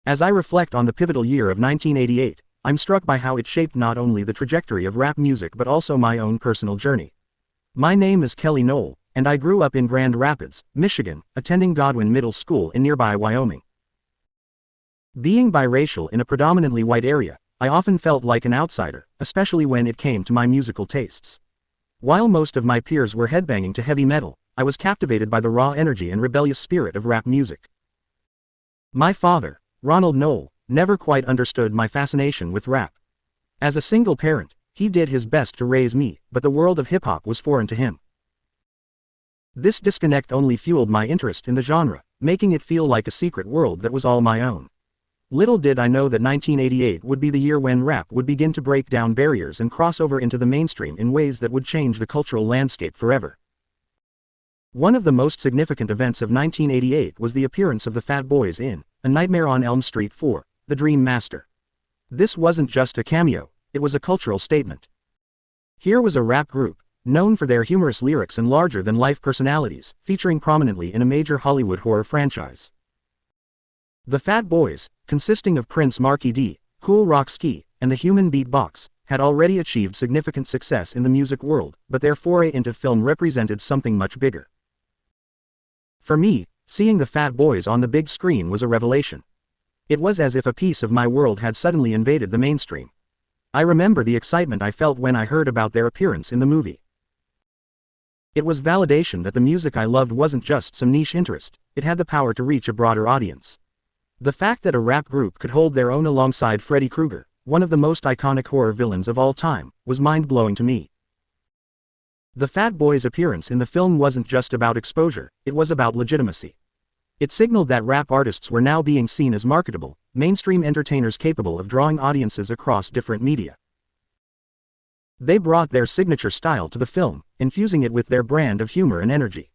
As I reflect on the pivotal year of 1988, I'm struck by how it shaped not only the trajectory of rap music but also my own personal journey. My name is Kelly Knoll, and I grew up in Grand Rapids, Michigan, attending Godwin Middle School in nearby Wyoming. Being biracial in a predominantly white area, I often felt like an outsider, especially when it came to my musical tastes. While most of my peers were headbanging to heavy metal, I was captivated by the raw energy and rebellious spirit of rap music. My father, Ronald Knoll, never quite understood my fascination with rap. As a single parent, he did his best to raise me, but the world of hip-hop was foreign to him. This disconnect only fueled my interest in the genre, making it feel like a secret world that was all my own. Little did I know that 1988 would be the year when rap would begin to break down barriers and cross over into the mainstream in ways that would change the cultural landscape forever. One of the most significant events of 1988 was the appearance of the Fat Boys in A Nightmare on Elm Street 4, The Dream Master. This wasn't just a cameo, it was a cultural statement. Here was a rap group, known for their humorous lyrics and larger-than-life personalities, featuring prominently in a major Hollywood horror franchise. The Fat Boys, consisting of Prince Marky D, Kool Rock Ski, and the Human Beatbox, had already achieved significant success in the music world, but their foray into film represented something much bigger. For me, seeing the Fat Boys on the big screen was a revelation. It was as if a piece of my world had suddenly invaded the mainstream. I remember the excitement I felt when I heard about their appearance in the movie. It was validation that the music I loved wasn't just some niche interest, it had the power to reach a broader audience. The fact that a rap group could hold their own alongside Freddy Krueger, one of the most iconic horror villains of all time, was mind-blowing to me. The Fat Boys' appearance in the film wasn't just about exposure, it was about legitimacy. It signaled that rap artists were now being seen as marketable, mainstream entertainers capable of drawing audiences across different media. They brought their signature style to the film, infusing it with their brand of humor and energy.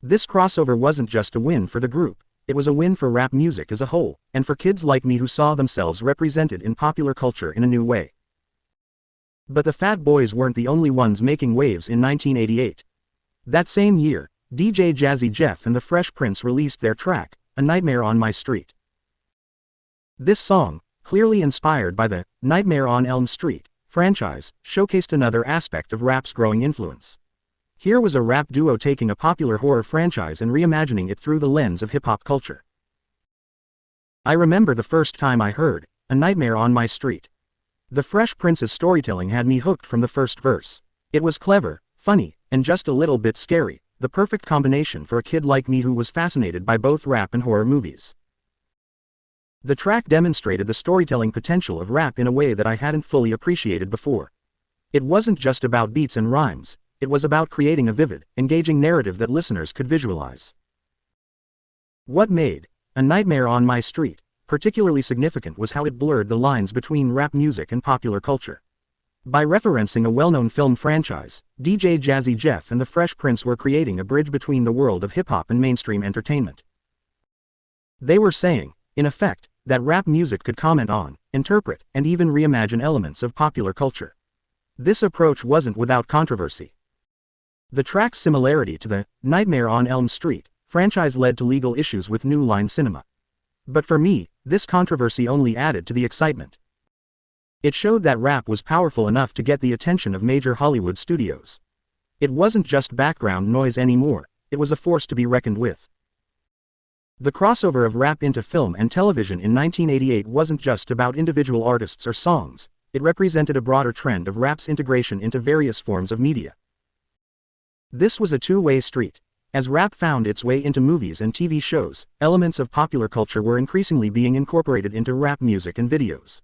This crossover wasn't just a win for the group, it was a win for rap music as a whole, and for kids like me who saw themselves represented in popular culture in a new way. But the Fat Boys weren't the only ones making waves in 1988. That same year, DJ Jazzy Jeff and the Fresh Prince released their track, A Nightmare on My Street. This song, clearly inspired by the Nightmare on Elm Street franchise, showcased another aspect of rap's growing influence. Here was a rap duo taking a popular horror franchise and reimagining it through the lens of hip-hop culture. I remember the first time I heard A Nightmare on My Street. The Fresh Prince's storytelling had me hooked from the first verse. It was clever, funny, and just a little bit scary, the perfect combination for a kid like me who was fascinated by both rap and horror movies. The track demonstrated the storytelling potential of rap in a way that I hadn't fully appreciated before. It wasn't just about beats and rhymes, it was about creating a vivid, engaging narrative that listeners could visualize. What made A Nightmare on My Street particularly significant was how it blurred the lines between rap music and popular culture. By referencing a well-known film franchise, DJ Jazzy Jeff and the Fresh Prince were creating a bridge between the world of hip-hop and mainstream entertainment. They were saying, in effect, that rap music could comment on, interpret, and even reimagine elements of popular culture. This approach wasn't without controversy. The track's similarity to the Nightmare on Elm Street franchise led to legal issues with New Line Cinema. But for me, this controversy only added to the excitement. It showed that rap was powerful enough to get the attention of major Hollywood studios. It wasn't just background noise anymore, it was a force to be reckoned with. The crossover of rap into film and television in 1988 wasn't just about individual artists or songs, it represented a broader trend of rap's integration into various forms of media. This was a two-way street. As rap found its way into movies and TV shows, elements of popular culture were increasingly being incorporated into rap music and videos.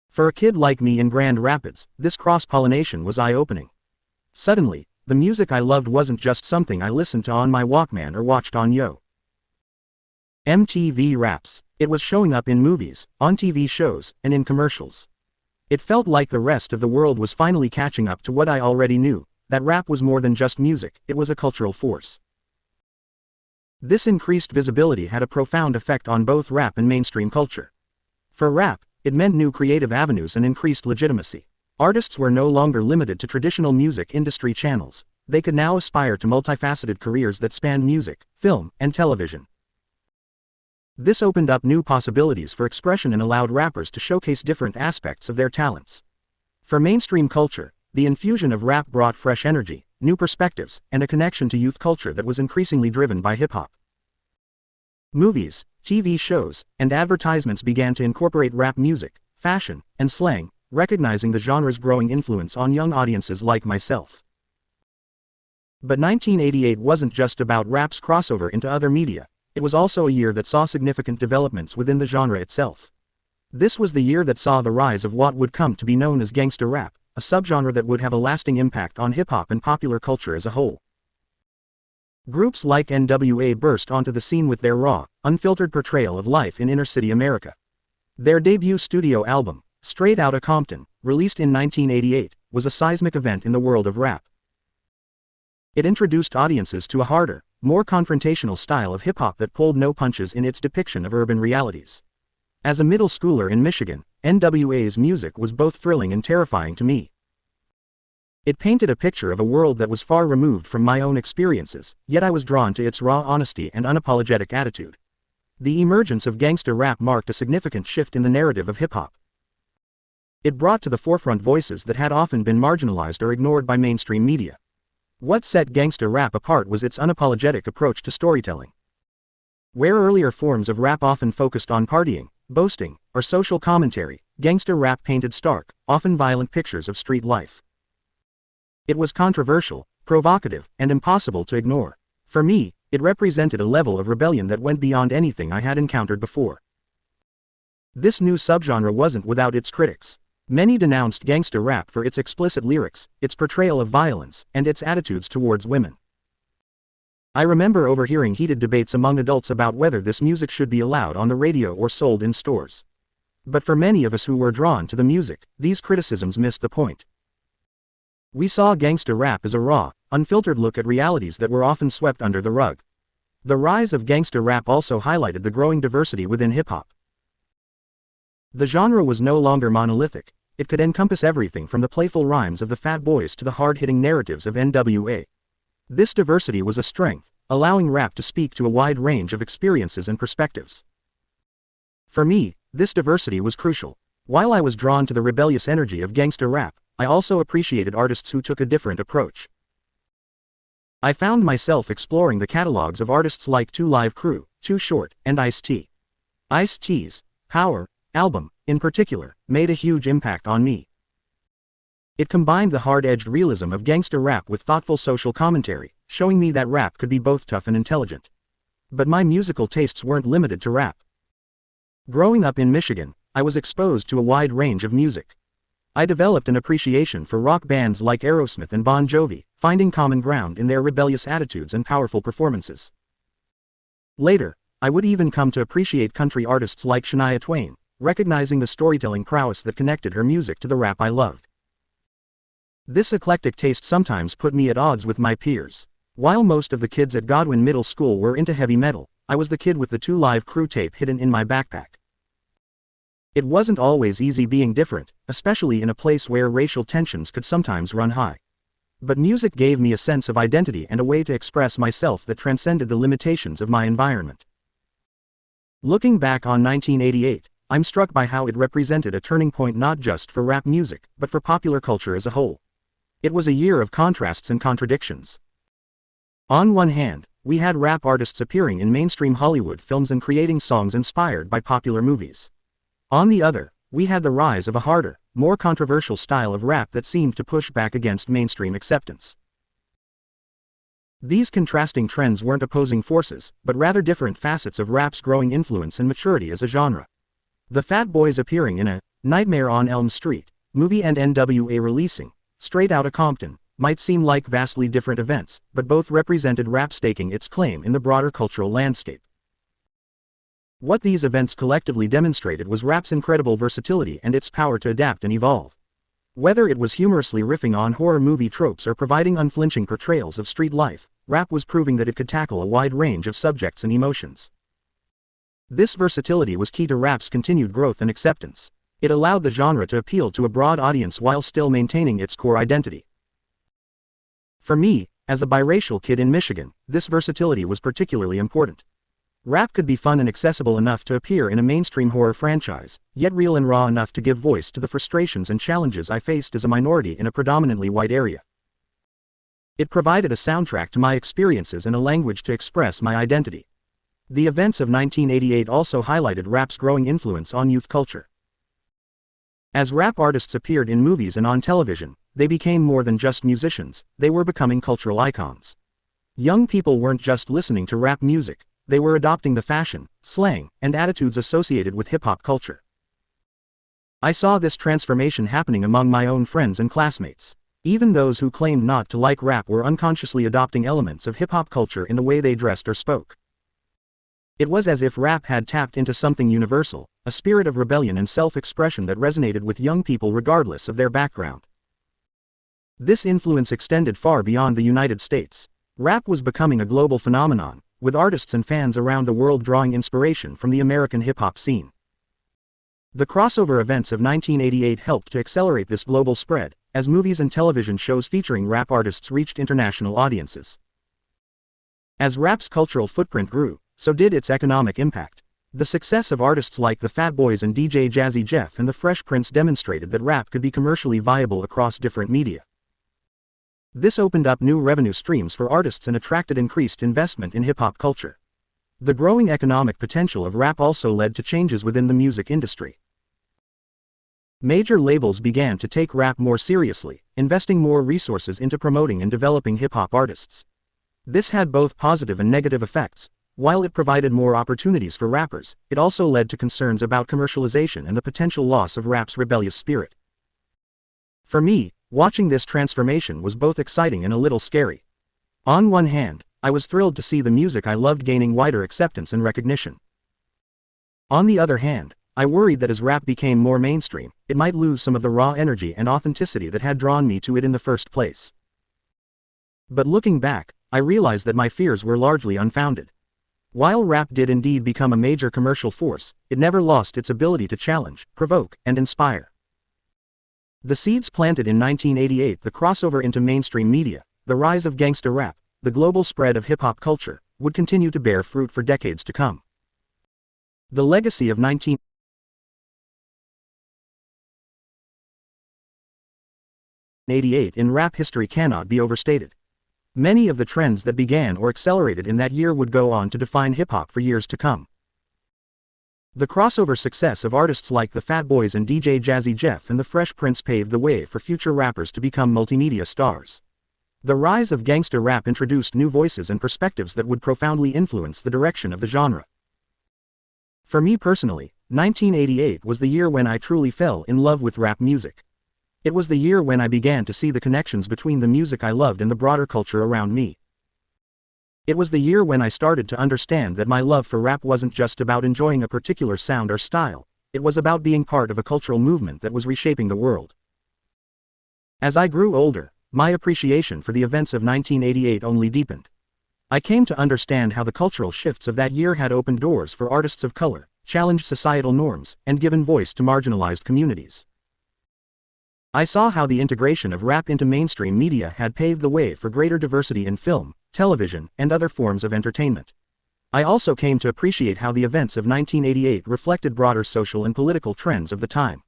For a kid like me in Grand Rapids, this cross-pollination was eye-opening. Suddenly, the music I loved wasn't just something I listened to on my Walkman or watched on MTV Raps. It was showing up in movies, on TV shows, and in commercials. It felt like the rest of the world was finally catching up to what I already knew, that rap was more than just music, it was a cultural force. This increased visibility had a profound effect on both rap and mainstream culture. For rap, it meant new creative avenues and increased legitimacy. Artists were no longer limited to traditional music industry channels, they could now aspire to multifaceted careers that spanned music, film, and television. This opened up new possibilities for expression and allowed rappers to showcase different aspects of their talents. For mainstream culture, the infusion of rap brought fresh energy, new perspectives, and a connection to youth culture that was increasingly driven by hip-hop. Movies, TV shows, and advertisements began to incorporate rap music, fashion, and slang, recognizing the genre's growing influence on young audiences like myself. But 1988 wasn't just about rap's crossover into other media, it was also a year that saw significant developments within the genre itself. This was the year that saw the rise of what would come to be known as gangsta rap, a subgenre that would have a lasting impact on hip-hop and popular culture as a whole. Groups like NWA burst onto the scene with their raw, unfiltered portrayal of life in inner-city America. Their debut studio album, Straight Outta Compton, released in 1988, was a seismic event in the world of rap. It introduced audiences to a harder, more confrontational style of hip-hop that pulled no punches in its depiction of urban realities. As a middle schooler in Michigan, NWA's music was both thrilling and terrifying to me. It painted a picture of a world that was far removed from my own experiences, yet I was drawn to its raw honesty and unapologetic attitude. The emergence of gangsta rap marked a significant shift in the narrative of hip-hop. It brought to the forefront voices that had often been marginalized or ignored by mainstream media. What set gangsta rap apart was its unapologetic approach to storytelling. Where earlier forms of rap often focused on partying, boasting, or social commentary, gangsta rap painted stark, often violent pictures of street life. It was controversial, provocative, and impossible to ignore. For me, it represented a level of rebellion that went beyond anything I had encountered before. This new subgenre wasn't without its critics. Many denounced gangsta rap for its explicit lyrics, its portrayal of violence, and its attitudes towards women. I remember overhearing heated debates among adults about whether this music should be allowed on the radio or sold in stores. But for many of us who were drawn to the music, these criticisms missed the point. We saw gangsta rap as a raw, unfiltered look at realities that were often swept under the rug. The rise of gangsta rap also highlighted the growing diversity within hip-hop. The genre was no longer monolithic. It could encompass everything from the playful rhymes of the Fat Boys to the hard-hitting narratives of NWA. This diversity was a strength, allowing rap to speak to a wide range of experiences and perspectives. For me, this diversity was crucial. While I was drawn to the rebellious energy of gangsta rap, I also appreciated artists who took a different approach. I found myself exploring the catalogs of artists like 2 Live Crew, Too Short, and Ice-T. Ice-T's Power album, in particular, made a huge impact on me. It combined the hard-edged realism of gangsta rap with thoughtful social commentary, showing me that rap could be both tough and intelligent. But my musical tastes weren't limited to rap. Growing up in Michigan, I was exposed to a wide range of music. I developed an appreciation for rock bands like Aerosmith and Bon Jovi, finding common ground in their rebellious attitudes and powerful performances. Later, I would even come to appreciate country artists like Shania Twain, recognizing the storytelling prowess that connected her music to the rap I loved. This eclectic taste sometimes put me at odds with my peers. While most of the kids at Godwin Middle School were into heavy metal, I was the kid with the 2 Live Crew tape hidden in my backpack. It wasn't always easy being different, especially in a place where racial tensions could sometimes run high. But music gave me a sense of identity and a way to express myself that transcended the limitations of my environment. Looking back on 1988, I'm struck by how it represented a turning point not just for rap music, but for popular culture as a whole. It was a year of contrasts and contradictions. On one hand, we had rap artists appearing in mainstream Hollywood films and creating songs inspired by popular movies. On the other, we had the rise of a harder, more controversial style of rap that seemed to push back against mainstream acceptance. These contrasting trends weren't opposing forces, but rather different facets of rap's growing influence and maturity as a genre. The Fat Boys appearing in a Nightmare on Elm Street movie and NWA releasing Straight Outta Compton might seem like vastly different events, but both represented rap staking its claim in the broader cultural landscape. What these events collectively demonstrated was rap's incredible versatility and its power to adapt and evolve. Whether it was humorously riffing on horror movie tropes or providing unflinching portrayals of street life, rap was proving that it could tackle a wide range of subjects and emotions. This versatility was key to rap's continued growth and acceptance. It allowed the genre to appeal to a broad audience while still maintaining its core identity. For me, as a biracial kid in Michigan, this versatility was particularly important. Rap could be fun and accessible enough to appear in a mainstream horror franchise, yet real and raw enough to give voice to the frustrations and challenges I faced as a minority in a predominantly white area. It provided a soundtrack to my experiences and a language to express my identity. The events of 1988 also highlighted rap's growing influence on youth culture. As rap artists appeared in movies and on television, they became more than just musicians, they were becoming cultural icons. Young people weren't just listening to rap music, they were adopting the fashion, slang, and attitudes associated with hip-hop culture. I saw this transformation happening among my own friends and classmates. Even those who claimed not to like rap were unconsciously adopting elements of hip-hop culture in the way they dressed or spoke. It was as if rap had tapped into something universal, a spirit of rebellion and self-expression that resonated with young people regardless of their background. This influence extended far beyond the United States. Rap was becoming a global phenomenon, with artists and fans around the world drawing inspiration from the American hip-hop scene. The crossover events of 1988 helped to accelerate this global spread, as movies and television shows featuring rap artists reached international audiences. As rap's cultural footprint grew, so did its economic impact. The success of artists like the Fat Boys and DJ Jazzy Jeff and the Fresh Prince demonstrated that rap could be commercially viable across different media. This opened up new revenue streams for artists and attracted increased investment in hip-hop culture. The growing economic potential of rap also led to changes within the music industry. Major labels began to take rap more seriously, investing more resources into promoting and developing hip-hop artists. This had both positive and negative effects. While it provided more opportunities for rappers, it also led to concerns about commercialization and the potential loss of rap's rebellious spirit. For me, watching this transformation was both exciting and a little scary. On one hand, I was thrilled to see the music I loved gaining wider acceptance and recognition. On the other hand, I worried that as rap became more mainstream, it might lose some of the raw energy and authenticity that had drawn me to it in the first place. But looking back, I realized that my fears were largely unfounded. While rap did indeed become a major commercial force, it never lost its ability to challenge, provoke, and inspire. The seeds planted in 1988, the crossover into mainstream media, the rise of gangsta rap, the global spread of hip-hop culture, would continue to bear fruit for decades to come. The legacy of 1988 in rap history cannot be overstated. Many of the trends that began or accelerated in that year would go on to define hip-hop for years to come. The crossover success of artists like the Fat Boys and DJ Jazzy Jeff and the Fresh Prince paved the way for future rappers to become multimedia stars. The rise of gangsta rap introduced new voices and perspectives that would profoundly influence the direction of the genre. For me personally, 1988 was the year when I truly fell in love with rap music. It was the year when I began to see the connections between the music I loved and the broader culture around me. It was the year when I started to understand that my love for rap wasn't just about enjoying a particular sound or style, it was about being part of a cultural movement that was reshaping the world. As I grew older, my appreciation for the events of 1988 only deepened. I came to understand how the cultural shifts of that year had opened doors for artists of color, challenged societal norms, and given voice to marginalized communities. I saw how the integration of rap into mainstream media had paved the way for greater diversity in film, television, and other forms of entertainment. I also came to appreciate how the events of 1988 reflected broader social and political trends of the time.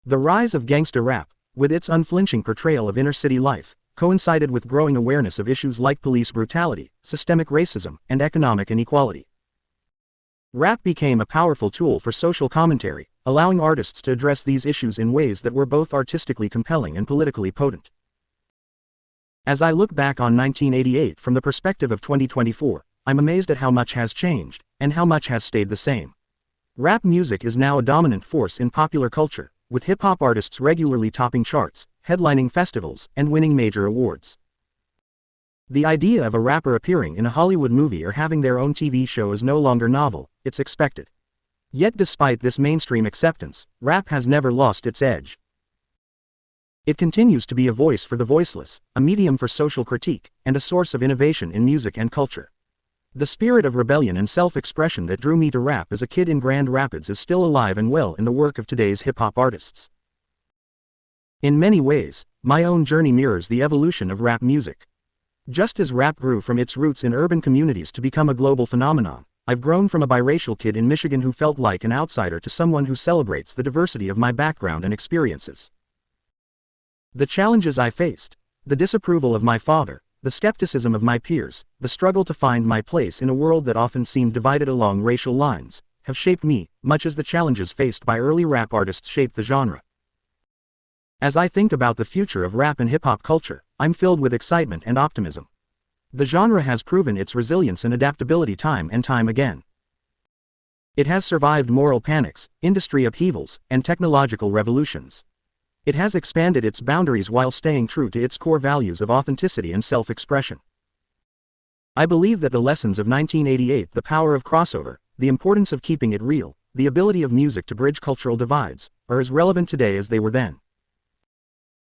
The rise of gangsta rap, with its unflinching portrayal of inner-city life, coincided with growing awareness of issues like police brutality, systemic racism, and economic inequality. Rap became a powerful tool for social commentary, allowing artists to address these issues in ways that were both artistically compelling and politically potent. As I look back on 1988 from the perspective of 2024, I'm amazed at how much has changed, and how much has stayed the same. Rap music is now a dominant force in popular culture, with hip-hop artists regularly topping charts, headlining festivals, and winning major awards. The idea of a rapper appearing in a Hollywood movie or having their own TV show is no longer novel, it's expected. Yet despite this mainstream acceptance, rap has never lost its edge. It continues to be a voice for the voiceless, a medium for social critique, and a source of innovation in music and culture. The spirit of rebellion and self-expression that drew me to rap as a kid in Grand Rapids is still alive and well in the work of today's hip-hop artists. In many ways, my own journey mirrors the evolution of rap music. Just as rap grew from its roots in urban communities to become a global phenomenon, I've grown from a biracial kid in Michigan who felt like an outsider to someone who celebrates the diversity of my background and experiences. The challenges I faced, the disapproval of my father, the skepticism of my peers, the struggle to find my place in a world that often seemed divided along racial lines, have shaped me, much as the challenges faced by early rap artists shaped the genre. As I think about the future of rap and hip-hop culture, I'm filled with excitement and optimism. The genre has proven its resilience and adaptability time and time again. It has survived moral panics, industry upheavals, and technological revolutions. It has expanded its boundaries while staying true to its core values of authenticity and self-expression. I believe that the lessons of 1988, the power of crossover, the importance of keeping it real, the ability of music to bridge cultural divides, are as relevant today as they were then.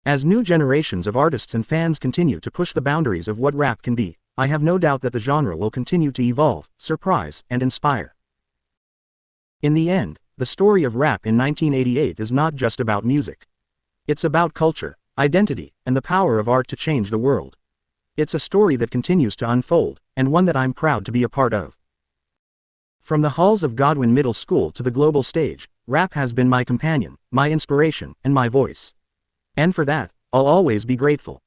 As new generations of artists and fans continue to push the boundaries of what rap can be, I have no doubt that the genre will continue to evolve, surprise, and inspire. In the end, the story of rap in 1988 is not just about music. It's about culture, identity, and the power of art to change the world. It's a story that continues to unfold, and one that I'm proud to be a part of. From the halls of Godwin Middle School to the global stage, rap has been my companion, my inspiration, and my voice. And for that, I'll always be grateful.